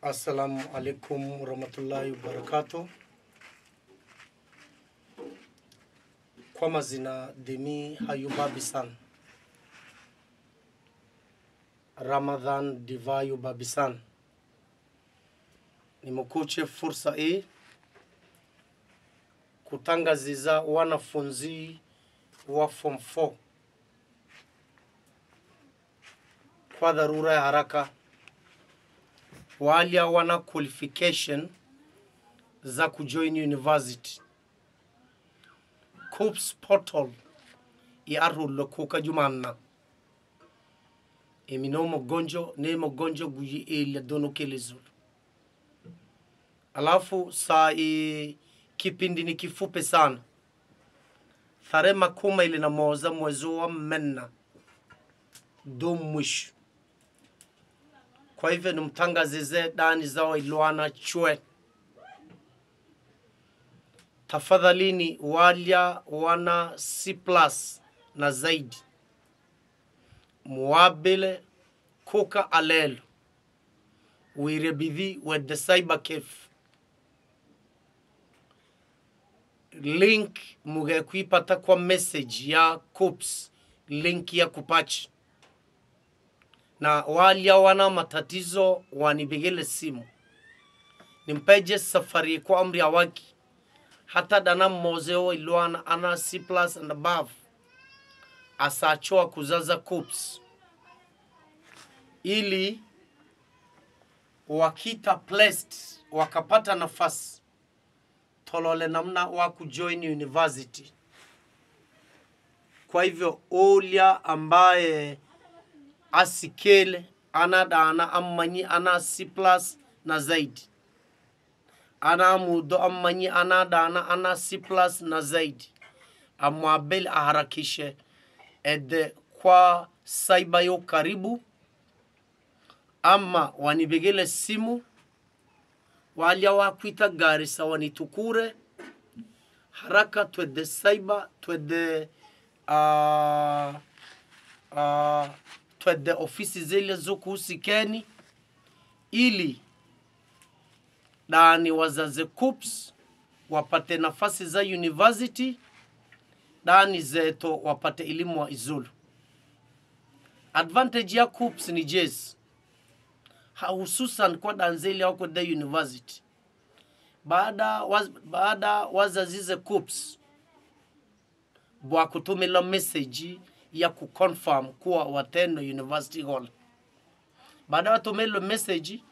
Assalamu alaikum warahmatullahi wabarakatuh. Kwa mazina Demi Hayuba Bisan, Ramadhan Divayu Babisan. Nimekuche fursa hii kutangaziza wanafunzi wa form 4 kwa dharura ya haraka wale wana qualification za kujoin university. KUPS portal yarullo kuka jumanna eminomo gonjo guyi ile dono kelezul. Alafu saa kipindi ni kifupe sana. Tarehe 11 mwezi wa Mena do mwisho. Kwa hivyo nimtangazize dani zao Ilwana chwe. Tafadhalini walia wana C+ na zaidi. Muabile kuka alelo. Wirebidhi with the cyber cafe. Link muge kuipata kwa message ya KUPS. Link ya kupachi. Na walia wana matatizo wanibigele simu. Nimpeje safari kwa amri ya waki. Hata dana mozeo Ilwana ana C+ and above. Asachoa kuzaza KUPS. Ili wakita placed wakapata nafasi. Tolole namna waku join university. Kwa hivyo olia ambaye asikele ana ammanyi ana C+ na zaidi. Ana mudo ammanyi ana C+ na zaidi. Amwabel aharakishe ede kwa cyber yo karibu. Ama wanibegele simu. Walia wakuita Garissa wanitukure. Haraka twede cyber, twede ofisi zile zuku usikeni. Ili dani wazaze KUPS wapate nafasi za university. Dani zeto wapate elimu wa izulu. Advantage ya KUPS ni jezi. Hususan kwa danzeli wako da university. Baada wazazize KUPS bwa kutumila message ya kuconfirm kuwa watendo university hall. Baada watumilo message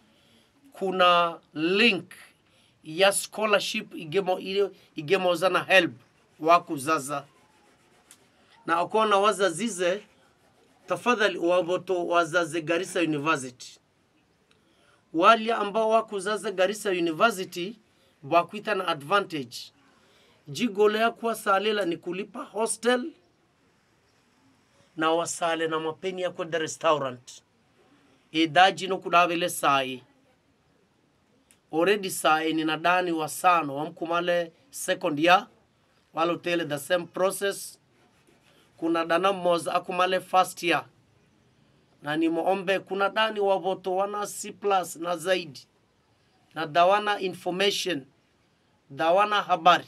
kuna link ya scholarship igemo zana help waku zaza. Na okona wazazize tafadhali waboto wazaze Garissa University. Wali ambao wakuzaza Garissa University wakuita na advantage. Jigolea kwa salela ni kulipa hostel na wasale na mapeni ya kwa restaurant. Idaji no kudavile sai. Already sai ni nadani wasano wamkumale second year. Walo tele the same process. Kuna dana moza akumale first year. Na ni muombe kuna dani waboto wana C+ na zaidi. Na dawana information. Dawana habari.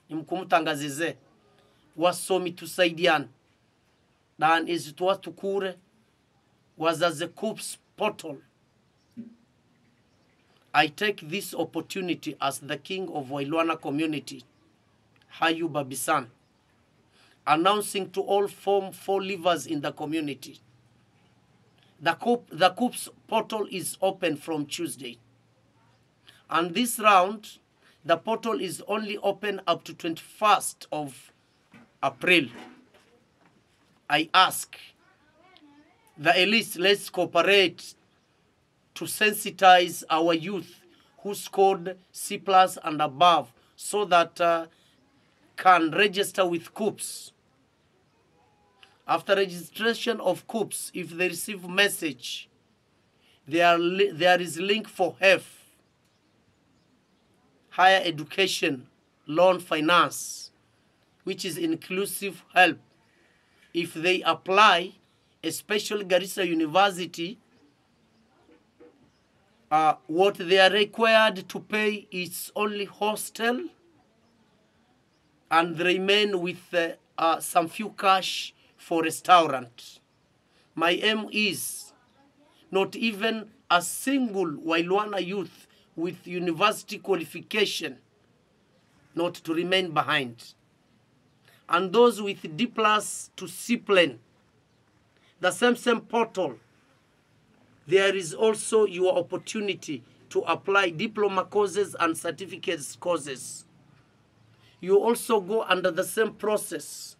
Ni mkumutangazize. Wasomi tusaidiana. Dan izituwa tukure. Wazaze KUPS portal. I take this opportunity as the king of Wailwana community, Hayuba Bisan, announcing to all form 4 livers in the community. The KUPS portal is open from Tuesday. And this round, the portal is only open up to 21st of April. I ask the elites, let's cooperate to sensitize our youth who scored C+ and above so that can register with KUPS. After registration of KUPS, if they receive message, there is link for HEF, higher education, loan finance, which is inclusive help. If they apply, especially Garissa University, what they are required to pay is only hostel, and they remain with some few cash for restaurant. My aim is not even a single Wailwana youth with university qualification not to remain behind. And those with D+ to C+, the same portal, there is also your opportunity to apply diploma courses and certificates courses. You also go under the same process.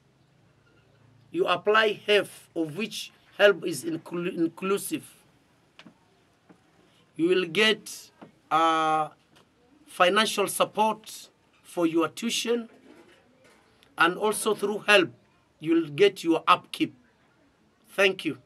You apply HELP, of which HELP is inclusive. You will get financial support for your tuition, and also through HELP, you'll get your upkeep. Thank you.